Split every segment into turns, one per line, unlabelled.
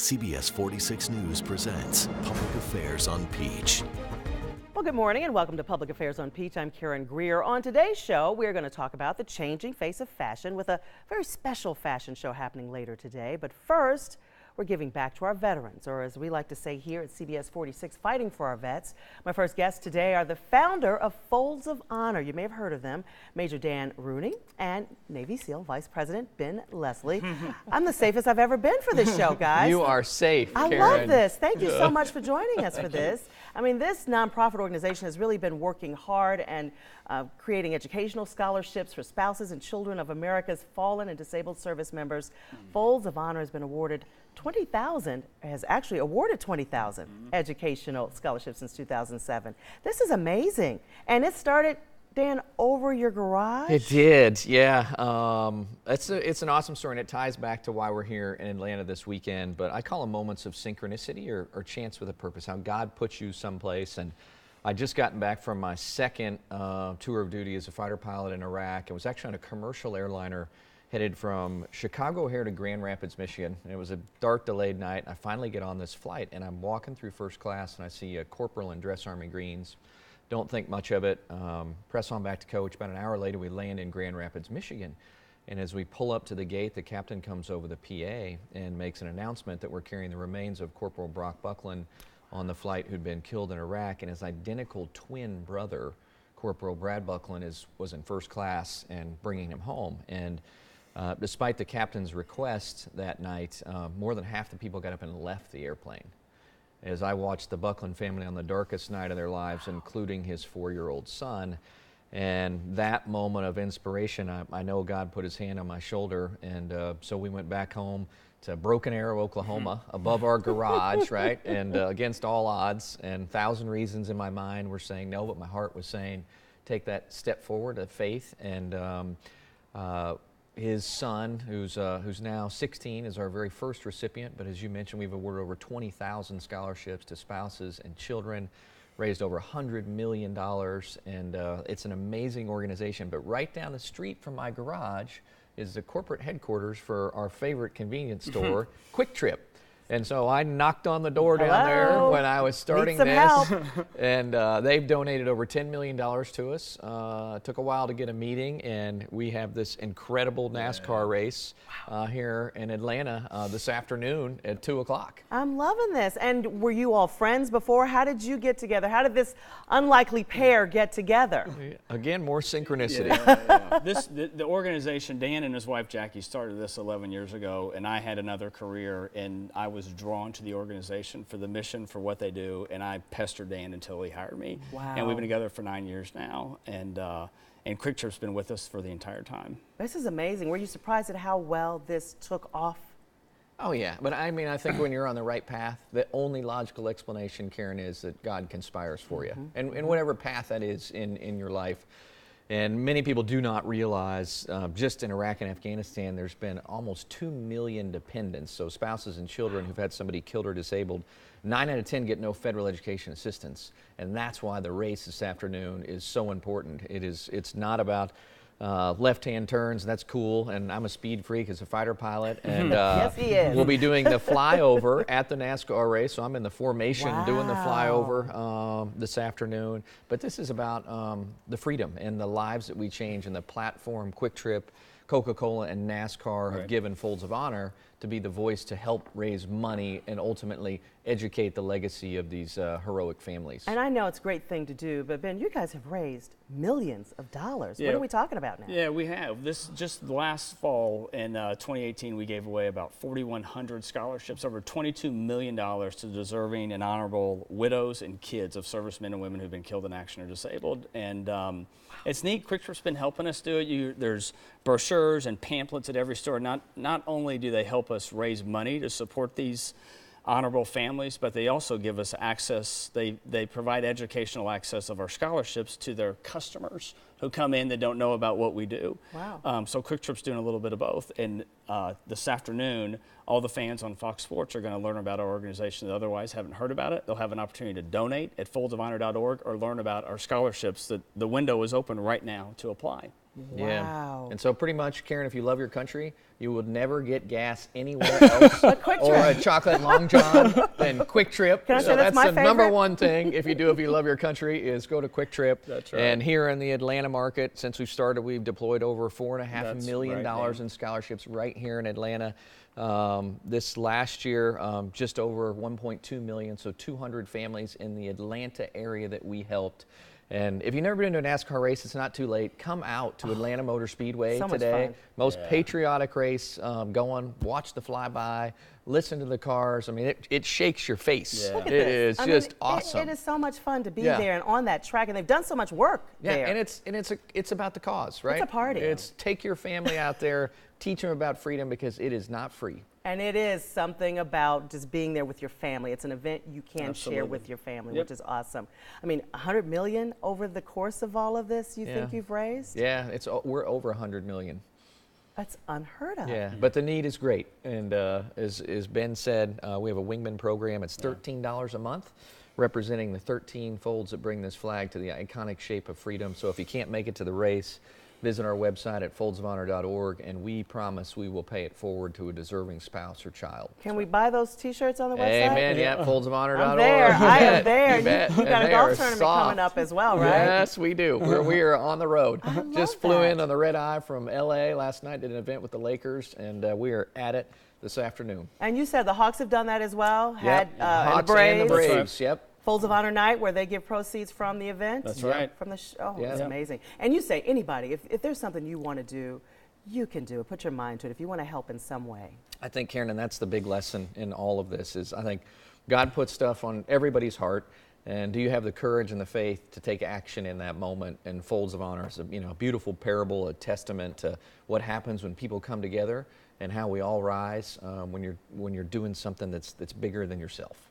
CBS 46 News presents Public Affairs on Peach.
Well, good morning and welcome to Public Affairs on Peach. I'm Karen Greer. On today's show, we're going to talk about the changing face of fashion with a very special fashion show happening later today. But first, we're giving back to our veterans, or as we like to say here at CBS 46, fighting for our vets. My first guests today are the founder of Folds of Honor. You may have heard of them, Major Dan Rooney and Navy SEAL Vice President Ben Leslie. I'm the safest I've ever been for this show, guys.
You are safe, Karen.
I love this. Thank you so much for joining us for this. I mean, this nonprofit organization has really been working hard and creating educational scholarships for spouses and children of America's fallen and disabled service members. Folds of Honor has been awarded 20,000, has actually awarded 20,000 educational scholarships since 2007. This is amazing. And it started, Dan, over your garage?
It did, yeah. It's an awesome story, and it ties back to why we're here in Atlanta this weekend. But I call them moments of synchronicity or chance with a purpose, how God puts you someplace. And I just gotten back from my second tour of duty as a fighter pilot in Iraq. I was actually on a commercial airliner headed from Chicago O'Hare to Grand Rapids, Michigan. And it was a dark, delayed night. I finally get on this flight, and I'm walking through first class, and I see a corporal in dress army greens. Don't think much of it. Press on back to coach. About an hour later, we land in Grand Rapids, Michigan. And as we pull up to the gate, the captain comes over the PA and makes an announcement that we're carrying the remains of Corporal Brock Buckland on the flight who'd been killed in Iraq, and his identical twin brother, Corporal Brad Buckland, was in first class and bringing him home. And despite the captain's request that night, more than half the people got up and left the airplane. As I watched the Buckland family on the darkest night of their lives, including his 4-year-old son. And that moment of inspiration, I know God put his hand on my shoulder, and so we went back home to Broken Arrow, Oklahoma, above our garage, right? And against all odds, and 1,000 reasons in my mind were saying no, but my heart was saying, take that step forward of faith. And his son, who's now 16, is our very first recipient. But as you mentioned, we've awarded over 20,000 scholarships to spouses and children, raised over $100 million, and it's an amazing organization. But right down the street from my garage is the corporate headquarters for our favorite convenience store, Quick Trip. And so I knocked on the door down there when I was starting
Need some help.
And they've donated over $10 million to us. It took a while to get a meeting, and we have this incredible NASCAR race here in Atlanta this afternoon at 2 o'clock.
I'm loving this. And were you all friends before? How did you get together? How did this unlikely pair get together?
Again, more synchronicity.
The organization, Dan and his wife Jackie started this 11 years ago, and I had another career, and I was drawn to the organization for the mission, for what they do, and I pestered Dan until he hired me.
Wow.
And we've been together for 9 years now, and Quick Trip's been with us for the entire time.
This is amazing. Were you surprised at how well this took off?
Oh yeah, but I mean, I think when you're on the right path, the only logical explanation, Karen, is that God conspires for you, and whatever path that is in your life. And many people do not realize, just in Iraq and Afghanistan, there's been almost 2 million dependents, so spouses and children who've had somebody killed or disabled. 9 out of 10 get no federal education assistance, and that's why the race this afternoon is so important. It's not about left-hand turns, that's cool, and I'm a speed freak as a fighter pilot, and
yes, he is.
We'll be doing the flyover at the NASCAR race, so I'm in the formation doing the flyover this afternoon. But this is about the freedom and the lives that we change, and the platform Quick Trip, Coca-Cola, and NASCAR have given Folds of Honor to be the voice to help raise money and ultimately educate the legacy of these heroic families.
And I know it's a great thing to do, but Ben, you guys have raised millions of dollars.
Yeah.
What are we talking about now?
Yeah, we have. This just last fall in 2018, we gave away about 4,100 scholarships, over $22 million to deserving and honorable widows and kids of servicemen and women who've been killed in action or disabled. And it's neat. Quick Trip's been helping us do it. There's brochures and pamphlets at every store. Not only do they help us raise money to support these honorable families, but they also give us access. They provide educational access of our scholarships to their customers who come in that don't know about what we do.
Wow.
So Quick Trip's doing a little bit of both. And this afternoon, all the fans on Fox Sports are going to learn about our organization that otherwise haven't heard about it. They'll have an opportunity to donate at foldsofhonor.org or learn about our scholarships. The window is open right now to apply.
Wow.
And so pretty much, Karen, if you love your country, you will never get gas anywhere else or a chocolate Long John than Quick Trip.
Can I
so
say that's my
the number
favorite?
one thing if you love your country is go to Quick Trip.
That's right.
And here in the Atlanta market, since we've started, we've deployed over $4.5
That's
million
right, man.
in scholarships right here in Atlanta. This last year, just over 1.2 million, so 200 families in the Atlanta area that we helped. And if you've never been to a NASCAR race, it's not too late. Come out to Atlanta Motor Speedway
So much
today.
fun.
Most patriotic race going. Watch the flyby. Listen to the cars. I mean, it shakes your face.
Yeah. Look
at
It
this.
is
I
just
mean,
awesome.
It is so much fun to be
Yeah.
there and on that track, and they've done so much work
Yeah,
there.
and it's about the cause, right?
a party.
It's take your family out there, teach them about freedom because it is not free.
And it is something about just being there with your family. It's an event you can share
Absolutely.
with your family,
Yep.
which is awesome. I mean, 100 million over the course of all of this, you think
Yeah.
you've raised?
Yeah, we're over 100 million.
That's unheard of.
Yeah, but the need is great. And as Ben said, we have a Wingman program. It's $13 a month, representing the 13 folds that bring this flag to the iconic shape of freedom. So if you can't make it to the race, visit our website at foldsofhonor.org, and we promise we will pay it forward to a deserving spouse or child.
Can we buy those T-shirts on the website?
Amen. Yeah, foldsofhonor.org.
I'm there. I am there.
You bet.
You've got
And
a
they
golf
are
tournament
soft.
coming up as well, right?
Yes, we do. We are on the road.
love
Just flew in
that.
on the red eye from LA last night, did an event with the Lakers, and we are at it this afternoon.
And you said the Hawks have done that as well.
Yep.
And
Hawks
the Braves.
and the
That's right.
Braves. Yep.
Folds of Honor night where they give proceeds from the event.
That's right.
From the show.
Yeah.
It's
Yeah.
amazing. And you say anybody, if there's something you want to do, you can do it. Put your mind to it if you want to help in some way.
I think, Karen, and that's the big lesson in all of this is I think God puts stuff on everybody's heart, and do you have the courage and the faith to take action in that moment? And Folds of Honor is a beautiful parable, a testament to what happens when people come together and how we all rise when you're doing something that's bigger than yourself.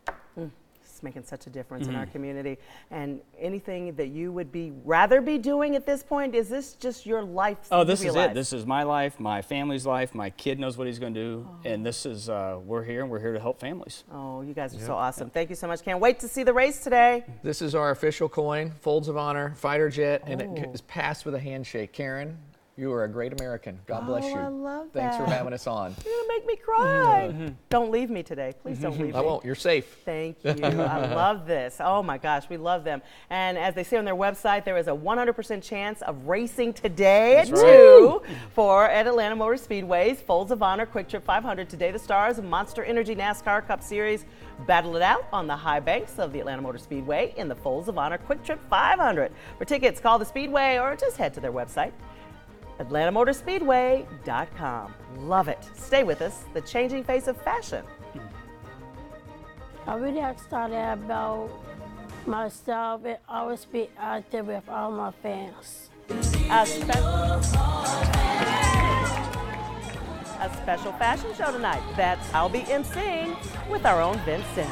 It's making such a difference in our community. And anything that you would rather be doing at this point, is this just your life?
Oh, this is
life?
it. This is my life, my family's life. My kid knows what he's going to do, and this is we're here, and we're here to help families.
Oh, you guys are so awesome. Thank you so much. Can't wait to see the race today.
This is our official coin, Folds of Honor, Fighter Jet, and it
Oh.
is passed with a handshake. Karen, you are a great American. God bless you.
I love
Thanks for
that.
having us on.
You're going to make me cry. Don't leave me today. Please don't leave me.
I won't. You're safe.
Thank you. I love this. Oh my gosh, we love them. And as they say on their website, there is a 100% chance of racing today at 2 for at Atlanta Motor Speedway's Folds of Honor Quick Trip 500. Today, the stars of Monster Energy NASCAR Cup Series battle it out on the high banks of the Atlanta Motor Speedway in the Folds of Honor Quick Trip 500. For tickets, call the Speedway or just head to their website, AtlantaMotorspeedway.com. Love it. Stay with us. The changing face of fashion.
I really excited about myself and always be out there with all my fans.
A special fashion show tonight. I'll be emceeing with our own Vince Sims.